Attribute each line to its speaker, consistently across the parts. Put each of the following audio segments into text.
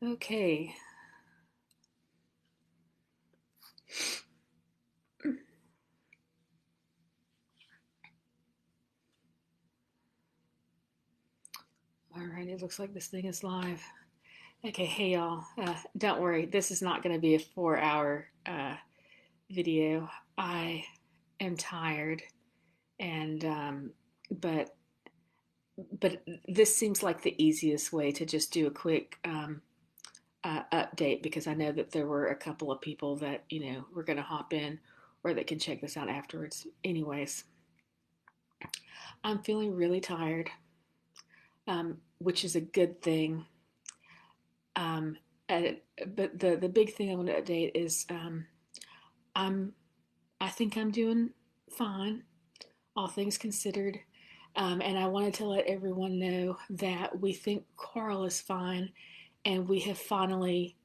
Speaker 1: Okay. All right, it looks like this thing is live. Okay, hey y'all. Don't worry, this is not going to be a 4 hour video. I am tired, and but but this seems like the easiest way to just do a quick update, because I know that there were a couple of people that were going to hop in or that can check this out afterwards. Anyways, I'm feeling really tired, which is a good thing. Um, uh, but the big thing I want to update is I'm I think I'm doing fine, all things considered. And I wanted to let everyone know that we think Carl is fine, and we have finally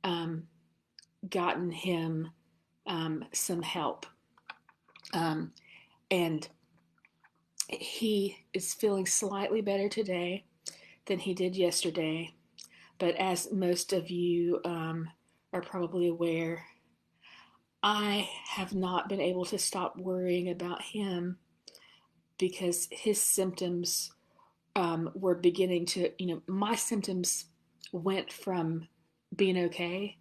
Speaker 1: um, gotten him some help. Um, and he is feeling slightly better today than he did yesterday. But as most of you are probably aware, I have not been able to stop worrying about him because his symptoms were beginning to, my symptoms went from being okay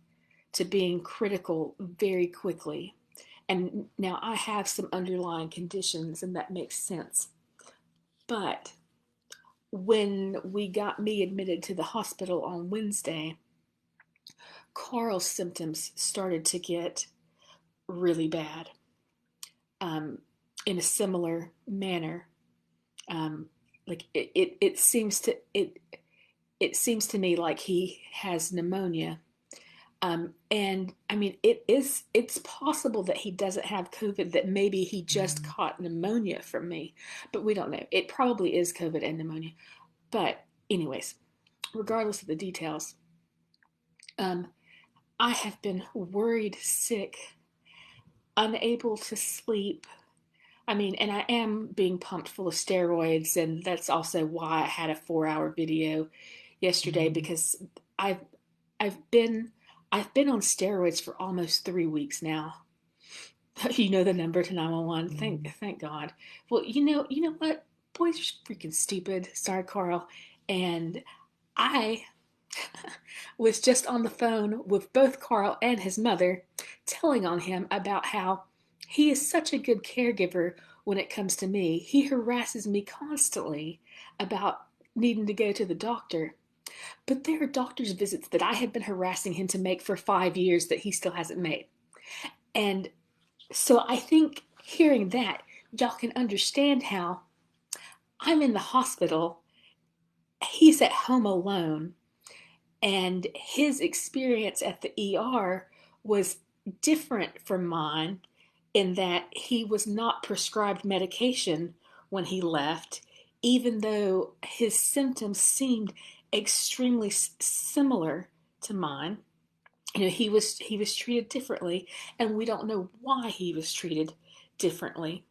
Speaker 1: to being critical very quickly. And now I have some underlying conditions, and that makes sense. But when we got me admitted to the hospital on Wednesday, Carl's symptoms started to get really bad, um, in a similar manner. Um, like it seems to me like he has pneumonia. And I mean, it's possible that he doesn't have COVID, that maybe he just caught pneumonia from me, but we don't know. It probably is COVID and pneumonia. But anyways, regardless of the details, um, I have been worried sick, unable to sleep. I mean, and I am being pumped full of steroids, and that's also why I had a 4 hour video yesterday, because I've I've been I've been on steroids for almost 3 weeks now. You know the number to 911. Thank God. Well, you know what? Boys are freaking stupid. Sorry, Carl. And I was just on the phone with both Carl and his mother, telling on him about how he is such a good caregiver when it comes to me. He harasses me constantly about needing to go to the doctor. But there are doctor's visits that I have been harassing him to make for 5 years that he still hasn't made. And so I think hearing that, y'all can understand how I'm in the hospital, he's at home alone, and his experience at the ER was different from mine, in that he was not prescribed medication when he left, even though his symptoms seemed extremely similar to mine. He was treated differently, and we don't know why he was treated differently.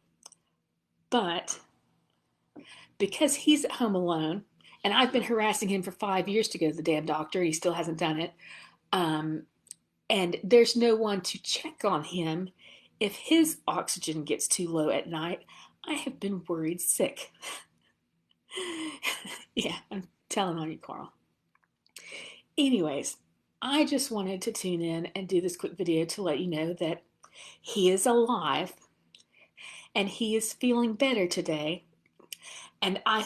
Speaker 1: But because he's at home alone, and I've been harassing him for 5 years to go to the damn doctor, he still hasn't done it. Um, and there's no one to check on him if his oxygen gets too low at night. I have been worried sick. Yeah, I'm telling on you, Carl. Anyways, I just wanted to tune in and do this quick video to let you know that he is alive and he is feeling better today. And I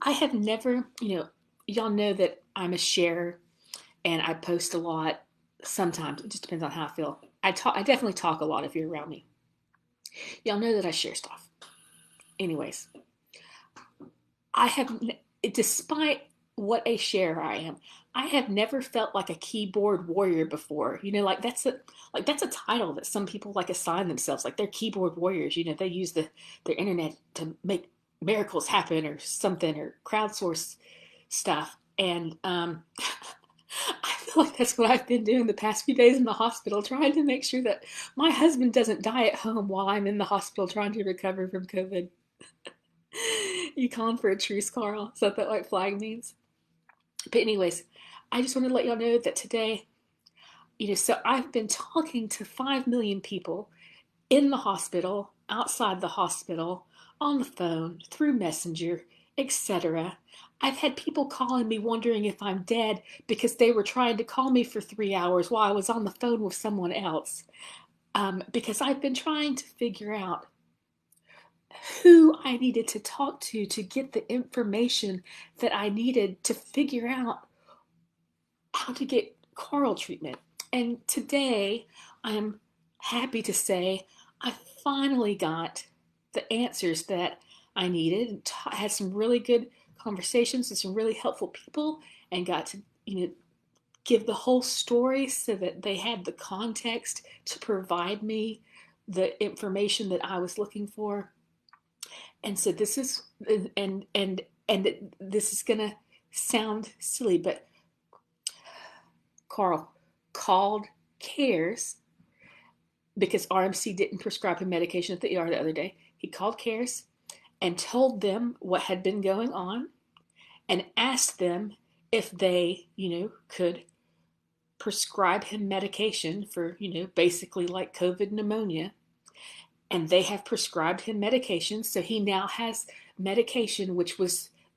Speaker 1: have never, y'all know that I'm a sharer and I post a lot. Sometimes it just depends on how I feel. I definitely talk a lot if you're around me. Y'all know that I share stuff. Anyways, I have, despite what a sharer I am, I have never felt like a keyboard warrior before. Like that's a title that some people like assign themselves. Like they're keyboard warriors. They use their internet to make miracles happen or something, or crowdsource stuff. And I feel like that's what I've been doing the past few days in the hospital, trying to make sure that my husband doesn't die at home while I'm in the hospital trying to recover from COVID. You calling for a truce, Carl? Is that what flag means? But anyways, I just wanted to let y'all know that today, so I've been talking to 5 million people in the hospital, outside the hospital, on the phone, through Messenger, etc. I've had people calling me wondering if I'm dead because they were trying to call me for 3 hours while I was on the phone with someone else. Because I've been trying to figure out who I needed to talk to get the information that I needed to figure out how to get coral treatment. And today, I'm happy to say I finally got the answers that I needed. And had some really good conversations with some really helpful people, and got to give the whole story so that they had the context to provide me the information that I was looking for. And so this is and this is gonna sound silly, but Carl called CARES because RMC didn't prescribe him medication at the ER the other day. He called CARES and told them what had been going on and asked them if they, could prescribe him medication for, basically like COVID pneumonia. And they have prescribed him medication. So he now has medication,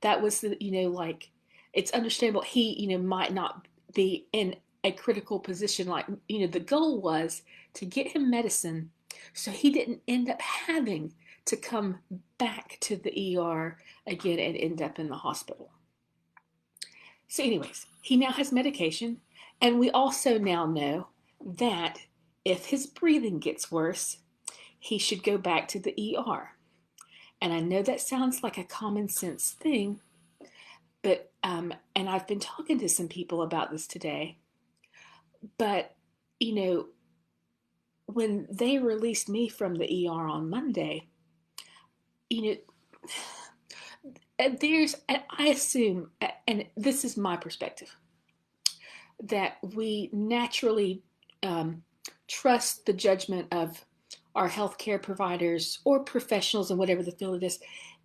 Speaker 1: that was the, like, it's understandable he, might not be in a critical position. Like, the goal was to get him medicine so he didn't end up having to come back to the ER again and end up in the hospital. So anyways, he now has medication, and we also now know that if his breathing gets worse, he should go back to the ER. And I know that sounds like a common sense thing, but and I've been talking to some people about this today, but when they released me from the ER on Monday, I assume, and this is my perspective, that we naturally trust the judgment of our healthcare providers or professionals in whatever the field it is.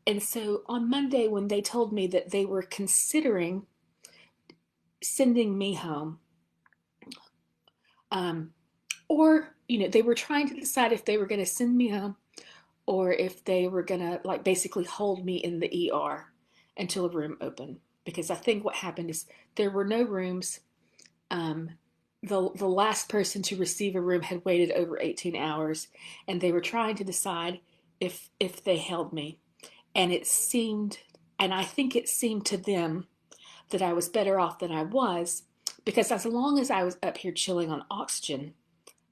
Speaker 1: And so on Monday, when they told me that they were considering sending me home, or they were trying to decide if they were going to send me home or if they were going to like basically hold me in the ER until a room opened. Because I think what happened is there were no rooms. The last person to receive a room had waited over 18 hours, and they were trying to decide if they held me. And I think it seemed to them that I was better off than I was, because as long as I was up here chilling on oxygen,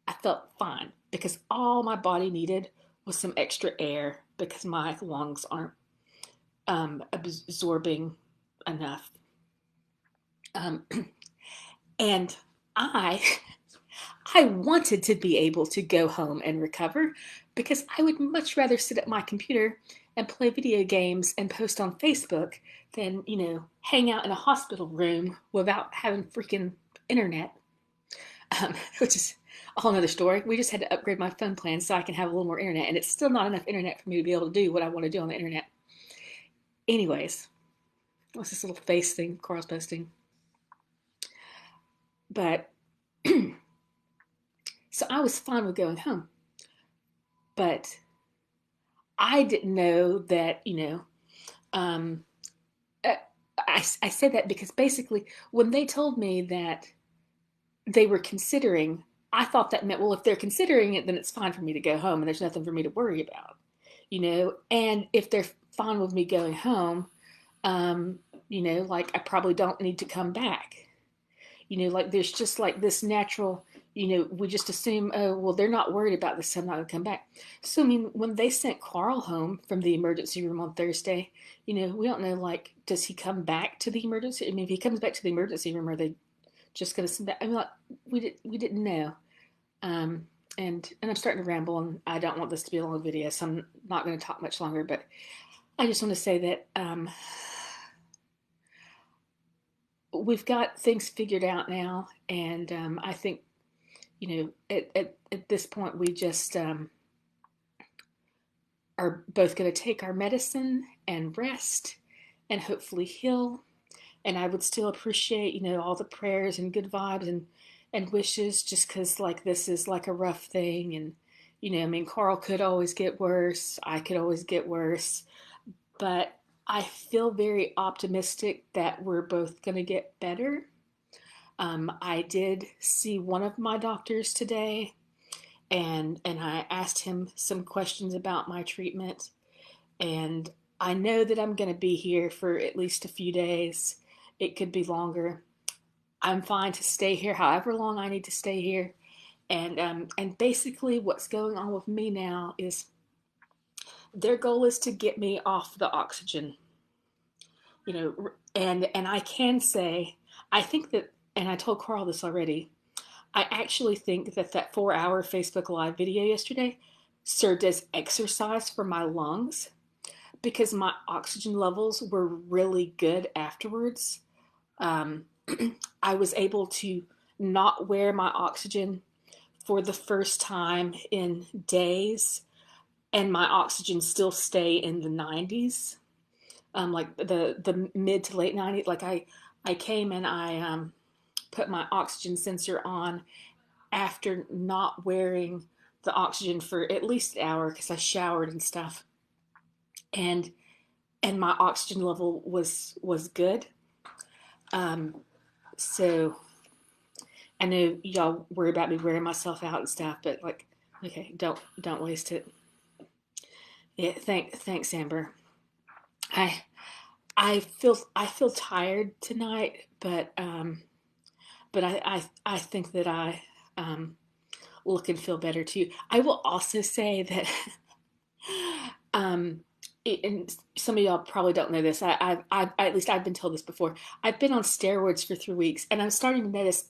Speaker 1: I felt fine, because all my body needed was some extra air because my lungs aren't absorbing enough. And I wanted to be able to go home and recover, because I would much rather sit at my computer and play video games and post on Facebook than, hang out in a hospital room without having freaking internet, which is a whole nother story. We just had to upgrade my phone plan so I can have a little more internet, and it's still not enough internet for me to be able to do what I want to do on the internet. Anyways, what's this little face thing Carl's posting? But so I was fine with going home, but I didn't know that, I said that because basically when they told me that they were considering, I thought that meant, well, if they're considering it, then it's fine for me to go home and there's nothing for me to worry about, and if they're fine with me going home, like I probably don't need to come back. Like there's just like this natural, we just assume, oh, well, they're not worried about this, so I'm not going to come back. So, I mean, when they sent Carl home from the emergency room on Thursday, we don't know, like, does he come back to the emergency? I mean, if he comes back to the emergency room, are they just going to send back? I mean, like, we didn't know. And I'm starting to ramble, and I don't want this to be a long video, so I'm not going to talk much longer, but I just want to say that, we've got things figured out now, and I think, at this point, we just are both going to take our medicine and rest and hopefully heal. and I would still appreciate, all the prayers and good vibes and wishes, just because like this is like a rough thing. And I mean, Carl could always get worse, I could always get worse, but I feel very optimistic that we're both going to get better. I did see one of my doctors today, and I asked him some questions about my treatment, and I know that I'm going to be here for at least a few days. It could be longer. I'm fine to stay here however long I need to stay here. And basically, what's going on with me now is their goal is to get me off the oxygen. And I can say, I think that, and I told Carl this already. I actually think that that 4 hour Facebook Live video yesterday served as exercise for my lungs, because my oxygen levels were really good afterwards. Um, I was able to not wear my oxygen for the first time in days, and my oxygen still stay in the 90s, like the mid to late 90s. Like I came and I put my oxygen sensor on after not wearing the oxygen for at least an hour because I showered and stuff, and my oxygen level was good. Um, so I know y'all worry about me wearing myself out and stuff, but like, okay, don't waste it. Yeah, thanks, Amber. I I feel tired tonight, but I think that I look and feel better too. I will also say that um, and some of y'all probably don't know this. At least I've been told this before. I've been on steroids for 3 weeks, and I'm starting to notice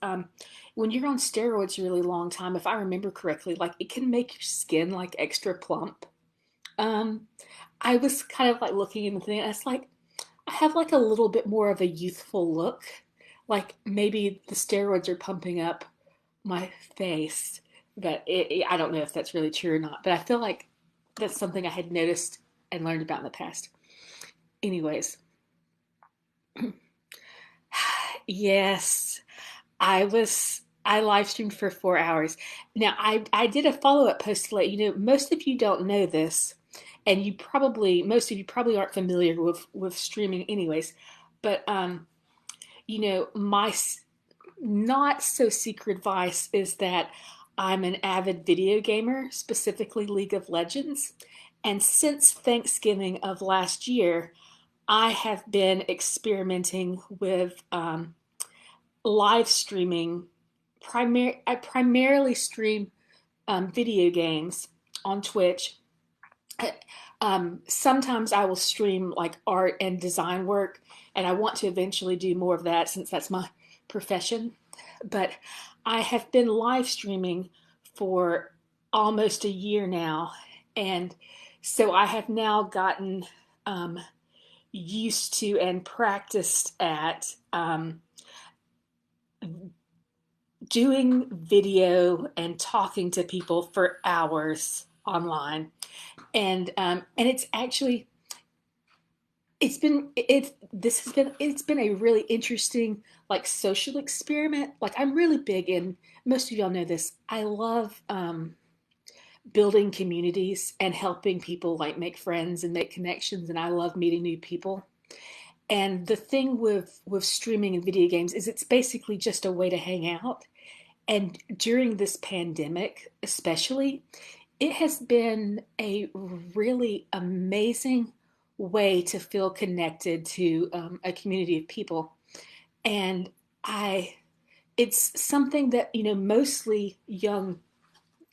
Speaker 1: when you're on steroids a really long time, if I remember correctly, like it can make your skin like extra plump. Um, I was kind of like looking in the thing, and it's like I have like a little bit more of a youthful look. Like maybe the steroids are pumping up my face, but I don't know if that's really true or not. But I feel like that's something I had noticed and learned about in the past. Anyways, yes, I live streamed for 4 hours. Now I did a follow up post to let you know. Most of you don't know this, and most of you probably aren't familiar with streaming, anyways. But my not so secret advice is that I'm an avid video gamer, specifically League of Legends. And since Thanksgiving of last year, I have been experimenting with live streaming. I primarily stream video games on Twitch. Sometimes I will stream like art and design work, and I want to eventually do more of that since that's my profession. But I have been live streaming for almost a year now, and so I have now gotten um, used to and practiced at doing video and talking to people for hours online. And it's actually it's been a really interesting like social experiment. Like I'm really big in, most of y'all know this, I love building communities and helping people like make friends and make connections, and I love meeting new people. And the thing with streaming and video games is it's basically just a way to hang out. And during this pandemic especially, it has been a really amazing way to feel connected to a community of people. And I, it's something that, mostly young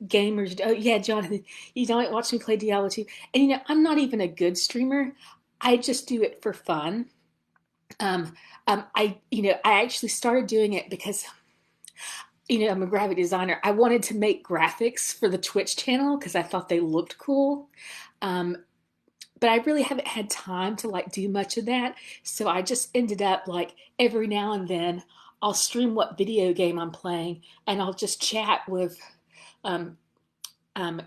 Speaker 1: gamers. Oh yeah, Jonathan, you don't watch me play Diablo 2. And I'm not even a good streamer. I just do it for fun. Um, I actually started doing it because I'm a graphic designer. I wanted to make graphics for the Twitch channel because I thought they looked cool. Um, but I really haven't had time to like do much of that. So I just ended up like every now and then I'll stream what video game I'm playing, and I'll just chat with um, um,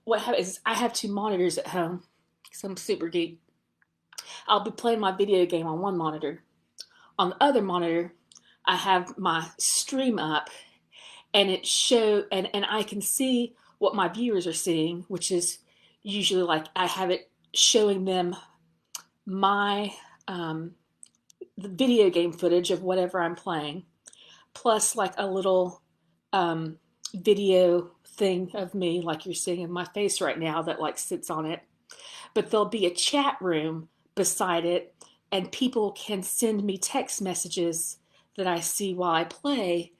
Speaker 1: what happens is I have two monitors at home because I'm super geek. I'll be playing my video game on one monitor. on the other monitor, I have my stream up, and and I can see what my viewers are seeing, which is usually like I have it showing them my the video game footage of whatever I'm playing, plus like a little um, video thing of me, like you're seeing in my face right now, that like sits on it. But there'll be a chat room beside it, and people can send me text messages that I see while I play,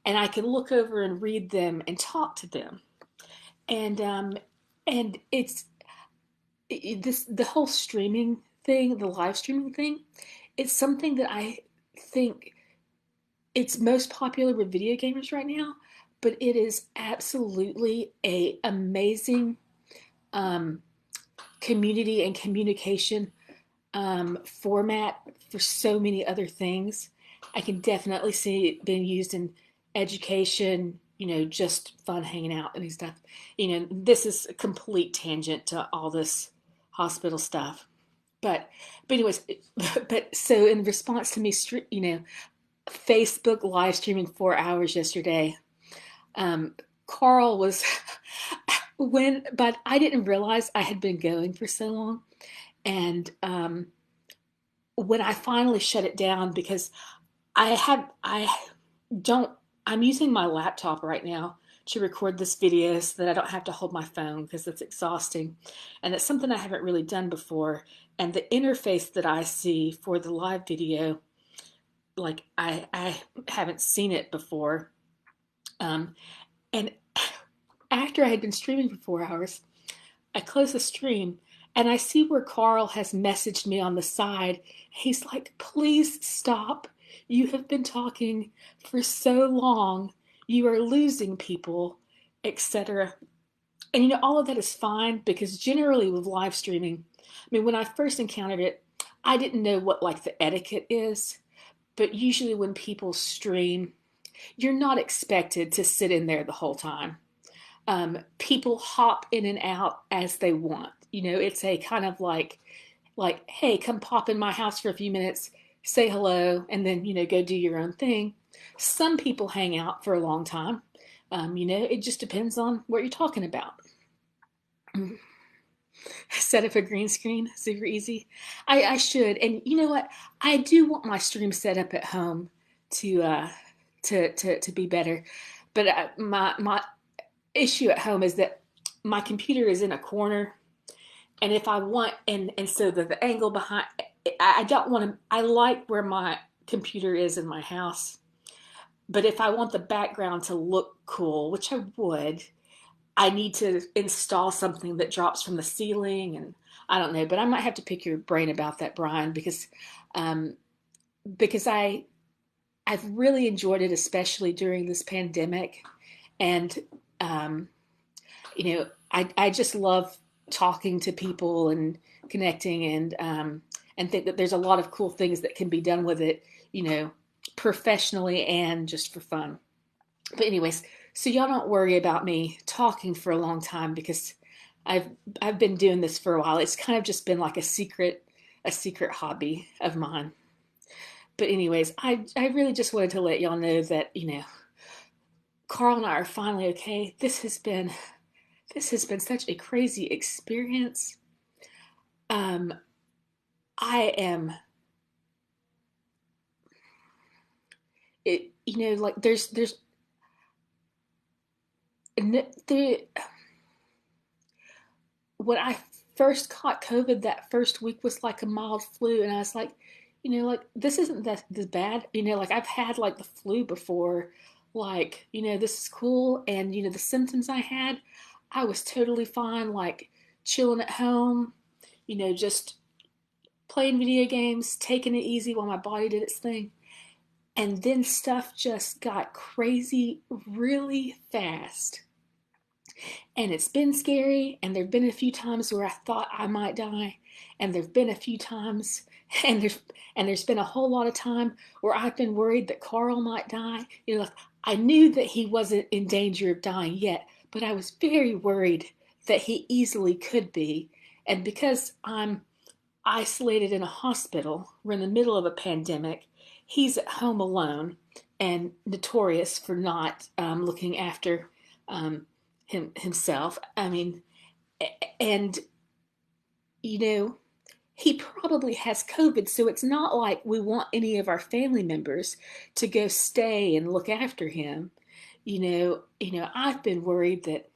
Speaker 1: and I can look over and read them and talk to them. And it's this the whole streaming thing, the live streaming thing. It's something that I think it's most popular with video gamers right now, but it is absolutely a amazing um, community and communication format for so many other things. I can definitely see it being used in education, just fun hanging out and stuff. This is a complete tangent to all this hospital stuff. But, but anyways, but so in response to me, Facebook live streaming 4 hours yesterday, Carl was but I didn't realize I had been going for so long. And when I finally shut it down, because I don't, I'm using my laptop right now to record this video so that I don't have to hold my phone because it's exhausting. And it's something I haven't really done before. And the interface that I see for the live video, like I haven't seen it before. And after I had been streaming for 4 hours, I close the stream and I see where Carl has messaged me on the side. He's like, please stop. You have been talking for so long. You are losing people, etc. And all of that is fine, because generally with live streaming, I mean, when I first encountered it, I didn't know what like the etiquette is. But usually when people stream, you're not expected to sit in there the whole time. People hop in and out as they want. It's a kind of like, hey, come pop in my house for a few minutes, say hello, and then, go do your own thing. Some people hang out for a long time. It just depends on what you're talking about. Set up a green screen, super easy. I should, and you know what? I do want my stream set up at home to to be better, but my issue at home is that my computer is in a corner, and if I want, and so the angle behind, I don't want to. I like where my computer is in my house, but if I want the background to look cool, which I would, I need to install something that drops from the ceiling, and I don't know, but I might have to pick your brain about that, Brian, um, because I've really enjoyed it, especially during this pandemic, and um, I just love talking to people and connecting, and think that there's a lot of cool things that can be done with it, professionally and just for fun. But anyways, so y'all don't worry about me talking for a long time, because I've I've been doing this for a while. It's kind of just been like a secret hobby of mine. But anyways, I really just wanted to let y'all know that, Carl and I are finally okay. This has been such a crazy experience. Um, I am it. Like there's the when I first caught COVID, that first week was like a mild flu, and I was like, like this isn't that this bad. Like I've had like the flu before. Like, this is cool, and the symptoms I had, I was totally fine. Like chilling at home, just playing video games, taking it easy while my body did its thing. And then stuff just got crazy really fast. And it's been scary, and there've been a few times where I thought I might die, and there've been a few times, and there's been a whole lot of time where I've been worried that Carl might die. Like I knew that he wasn't in danger of dying yet, but I was very worried that he easily could be. And because I'm isolated in a hospital, we're in the middle of a pandemic, he's at home alone and notorious for not looking after himself. I mean, and you know, he probably has COVID, so it's not like we want any of our family members to go stay and look after him. I've been worried that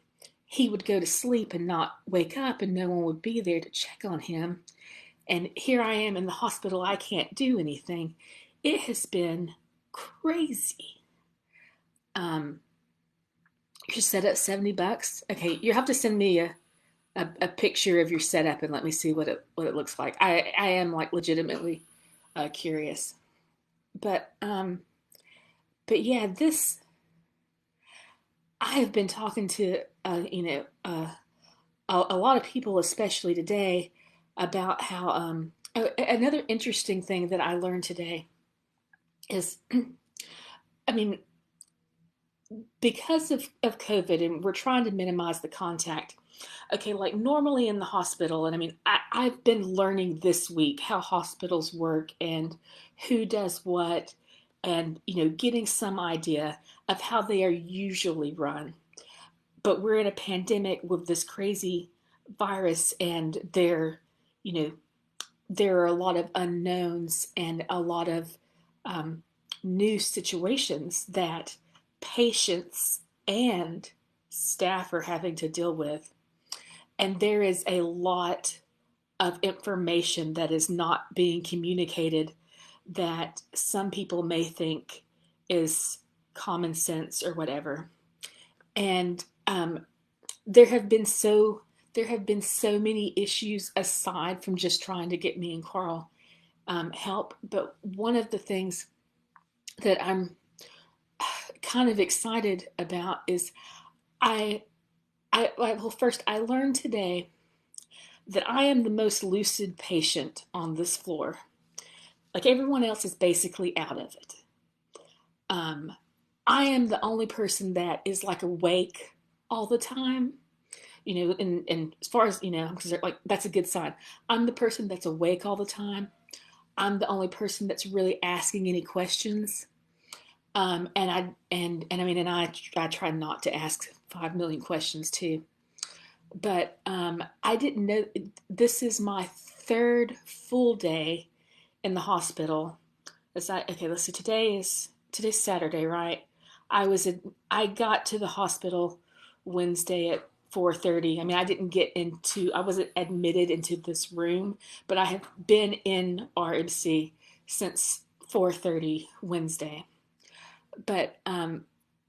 Speaker 1: he would go to sleep and not wake up and no one would be there to check on him. And here I am in the hospital. I can't do anything. It has been crazy. Um, your setup $70. Okay, you have to send me a picture of your setup and let me see what it looks like. I am like legitimately curious. But yeah, this I have been talking to a lot of people, especially today, about how another interesting thing that I learned today is, I mean, because of COVID and we're trying to minimize the contact. Okay, like normally in the hospital, and I mean, I've been learning this week how hospitals work and who does what, and getting some idea of how they are usually run. But we're in a pandemic with this crazy virus, and you know, there are a lot of unknowns and a lot of um, new situations that patients and staff are having to deal with. And there is a lot of information that is not being communicated that some people may think is common sense or whatever. And there have been so there have been so many issues aside from just trying to get me and Carl help. But one of the things that I'm kind of excited about is well, first I learned today that I am the most lucid patient on this floor. Like everyone else is basically out of it. Um, I am the only person that is like awake all the time. And as far as I'm concerned, like that's a good sign. I'm the person that's awake all the time. I'm the only person that's really asking any questions. And I try not to ask 5 million questions too. But I didn't know this is my third full day in the hospital. Okay, let's see. Today's Saturday, right? I got to the hospital Wednesday at 4:30. I mean, I wasn't admitted into this room, but I have been in RMC since 4:30 Wednesday. But I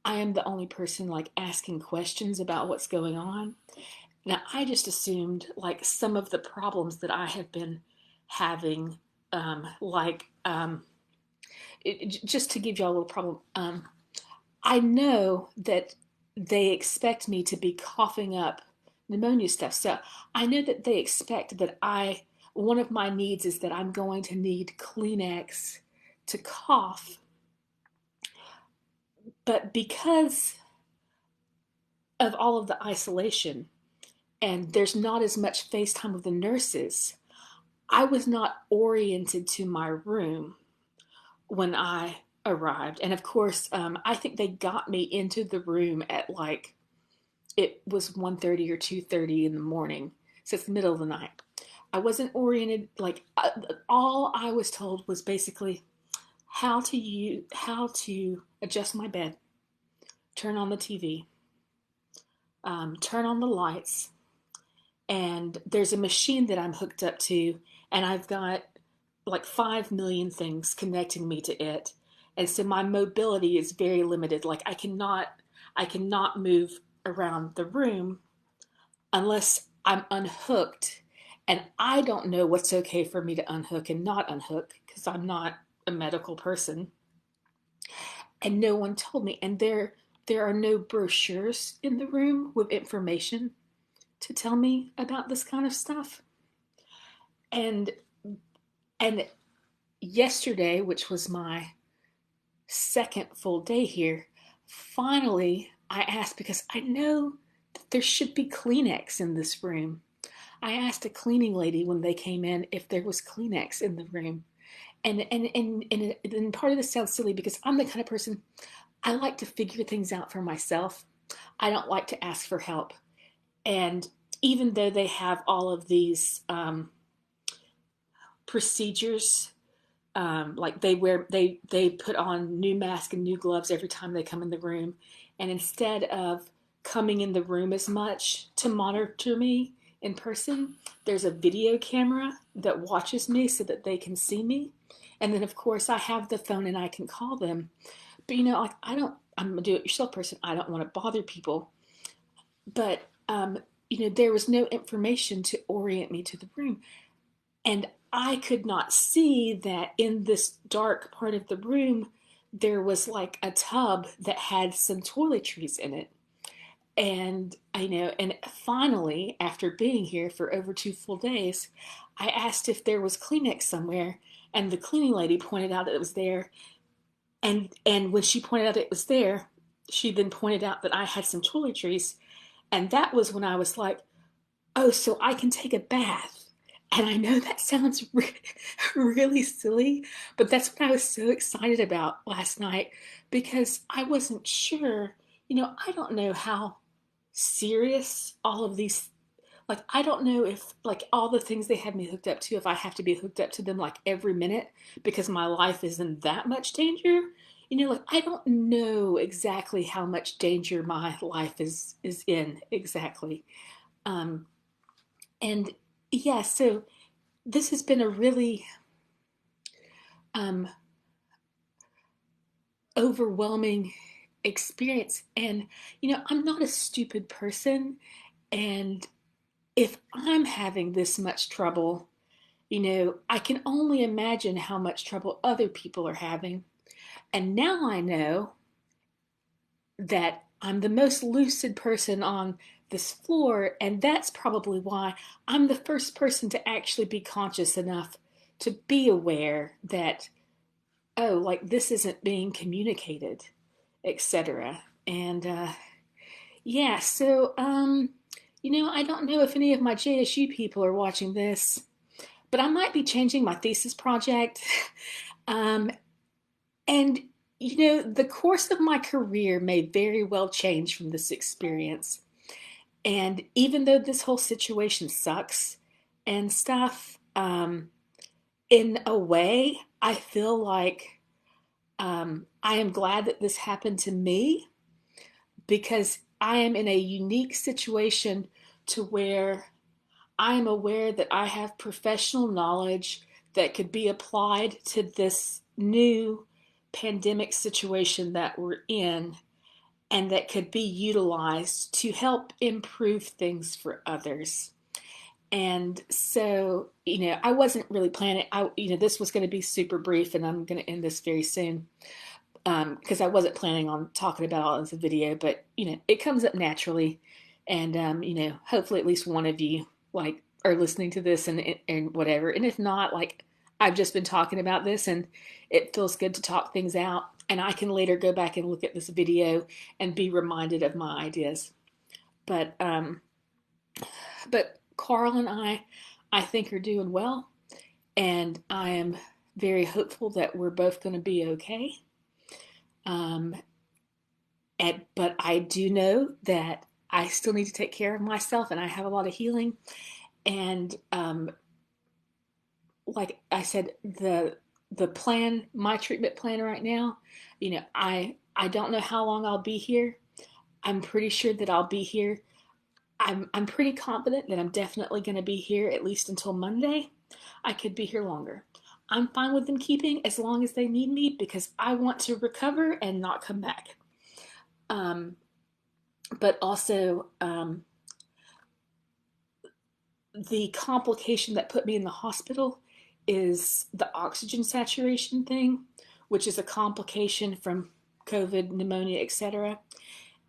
Speaker 1: am the only person like asking questions about what's going on. Now, I just assumed like some of the problems that I have been having, like just to give y'all a little problem, I know that they expect me to be coughing up pneumonia stuff. So I know that they expect that one of my needs is that I'm going to need Kleenex to cough. But because of all of the isolation and there's not as much FaceTime with the nurses, I was not oriented to my room when I arrived. And of course, I think they got me into the room at like, it was 1:30 or 2:30 in the morning. So it's the middle of the night. I wasn't oriented, like all I was told was basically how to adjust my bed, turn on the TV, turn on the lights, and there's a machine that I'm hooked up to, and I've got like 5 million things connecting me to it. And so my mobility is very limited. Like I cannot move around the room unless I'm unhooked. And I don't know what's okay for me to unhook and not unhook because I'm not a medical person. And no one told me. And there are no brochures in the room with information to tell me about this kind of stuff. And and yesterday, which was my second full day here, finally I asked because I know that there should be Kleenex in this room. I asked a cleaning lady when they came in if there was Kleenex in the room, And part of this sounds silly because I'm the kind of person, I like to figure things out for myself. I don't like to ask for help. And even though they have all of these procedures, like they put on new mask and new gloves every time they come in the room, and instead of coming in the room as much to monitor me in person, there's a video camera that watches me so that they can see me. And then of course I have the phone and I can call them. But like I'm a do-it-yourself person. I don't want to bother people. But there was no information to orient me to the room. And I could not see that in this dark part of the room, there was like a tub that had some toiletries in it. And and finally, after being here for over 2 full days, I asked if there was Kleenex somewhere, and the cleaning lady pointed out that it was there. And when she pointed out it was there, she then pointed out that I had some toiletries, and that was when I was like, oh, so I can take a bath. And I know that sounds really silly, but that's what I was so excited about last night because I wasn't sure. I don't know how serious all of these, like, I don't know if, like, all the things they have me hooked up to, if I have to be hooked up to them like every minute because my life is in that much danger. Like, I don't know exactly how much danger my life is in exactly. Um, and yeah, so this has been a really um, overwhelming experience. And, I'm not a stupid person. And if I'm having this much trouble, I can only imagine how much trouble other people are having. And now I know that I'm the most lucid person on this floor, and that's probably why I'm the first person to actually be conscious enough to be aware that, oh, like this isn't being communicated, etc. And yeah, so I don't know if any of my JSU people are watching this, but I might be changing my thesis project. um, and the course of my career may very well change from this experience. And even though this whole situation sucks and stuff, in a way, I feel like I am glad that this happened to me because I am in a unique situation to where I am aware that I have professional knowledge that could be applied to this new pandemic situation that we're in and that could be utilized to help improve things for others. And so, I wasn't really planning. This was going to be super brief, and I'm going to end this very soon because I wasn't planning on talking about all of the video, but it comes up naturally, and hopefully at least one of you like are listening to this and whatever, and if not, like I've just been talking about this, and it feels good to talk things out, and I can later go back and look at this video and be reminded of my ideas. But Carl and I think are doing well, and I am very hopeful that we're both going to be okay. Um, but I do know that I still need to take care of myself, and I have a lot of healing. And like I said, the plan, my treatment plan right now, I don't know how long I'll be here. I'm pretty sure that I'll be here. I'm pretty confident that I'm definitely going to be here at least until Monday. I could be here longer. I'm fine with them keeping as long as they need me because I want to recover and not come back. But also, the complication that put me in the hospital is the oxygen saturation thing, which is a complication from COVID, pneumonia, etc.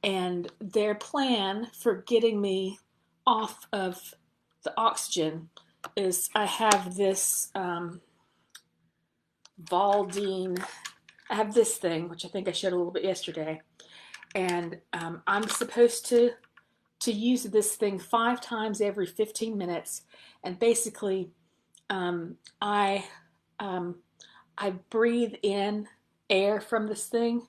Speaker 1: And their plan for getting me off of the oxygen is I have this Valdine, I have this thing, which I think I showed a little bit yesterday, and I'm supposed to use this thing 5 times every 15 minutes, and basically I um, I breathe in air from this thing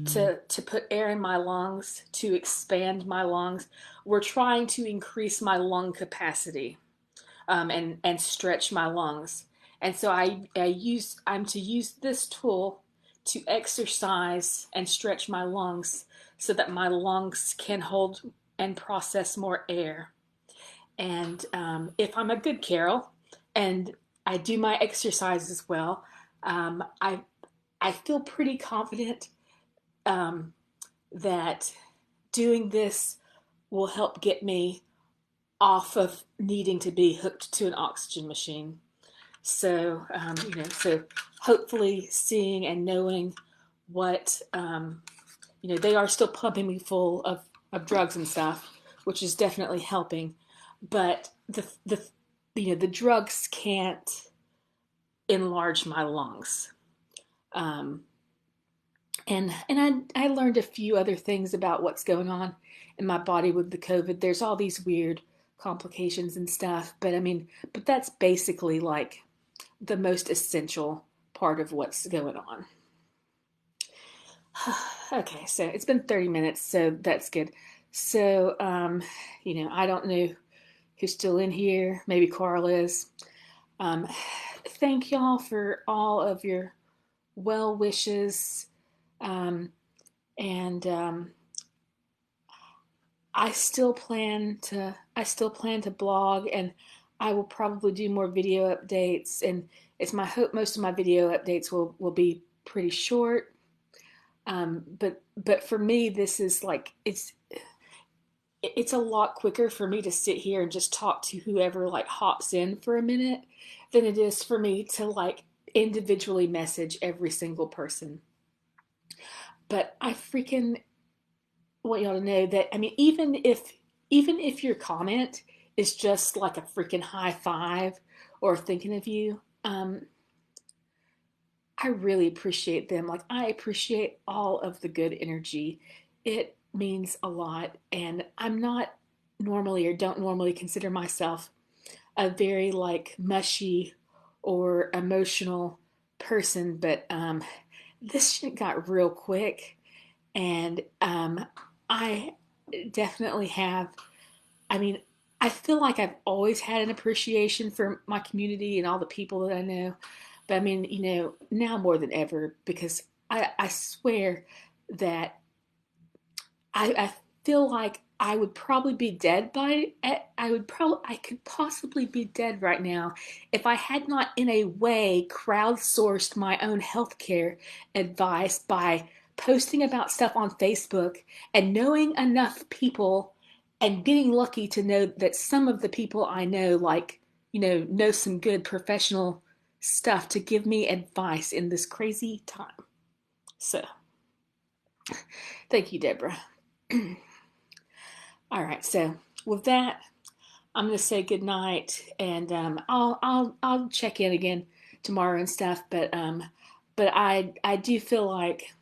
Speaker 1: to put air in my lungs, to expand my lungs. We're trying to increase my lung capacity, and stretch my lungs. And so I'm to use this tool to exercise and stretch my lungs so that my lungs can hold and process more air. And if I'm a good Carol and I do my exercise as well, I feel pretty confident um, that doing this will help get me off of needing to be hooked to an oxygen machine. So, so hopefully seeing and knowing what, they are still pumping me full of drugs and stuff, which is definitely helping. But the drugs can't enlarge my lungs. Um, and I learned a few other things about what's going on in my body with the COVID. There's all these weird complications and stuff, but that's basically like the most essential part of what's going on. Okay, so it's been 30 minutes, so that's good. So, I don't know who's still in here. Maybe Carl is. Um, Thank y'all for all of your well wishes. Um, and I still plan to blog, and I will probably do more video updates, and it's my hope most of my video updates will be pretty short. But for me, this is like it's a lot quicker for me to sit here and just talk to whoever like hops in for a minute than it is for me to like individually message every single person. But I freaking want y'all to know that, even if your comment is just like a freaking high five or thinking of you, I really appreciate them. Like, I appreciate all of the good energy. It means a lot. And I'm not normally, or don't normally consider myself a very like mushy or emotional person, but this shit got real quick. And I definitely have, I mean, I feel like I've always had an appreciation for my community and all the people that I know. But now more than ever, because I swear that I feel like I would probably be dead I could possibly be dead right now if I had not in a way crowdsourced my own healthcare advice by posting about stuff on Facebook and knowing enough people and getting lucky to know that some of the people I know, like, know some good professional stuff to give me advice in this crazy time. So, thank you, Deborah. All right, so with that, I'm gonna say good night, and I'll check in again tomorrow and stuff. But I do feel like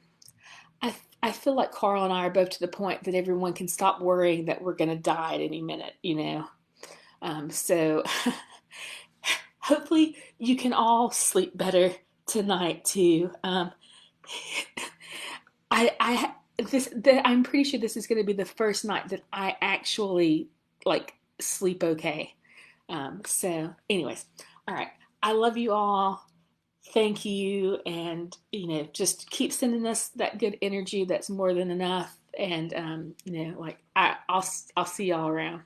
Speaker 1: I feel like Carl and I are both to the point that everyone can stop worrying that we're gonna die at any minute. So hopefully you can all sleep better tonight too. I I'm pretty sure this is going to be the first night that I actually like sleep okay. So, anyways, all right. I love you all. Thank you, and just keep sending us that good energy. That's more than enough. And like I'll see y'all around.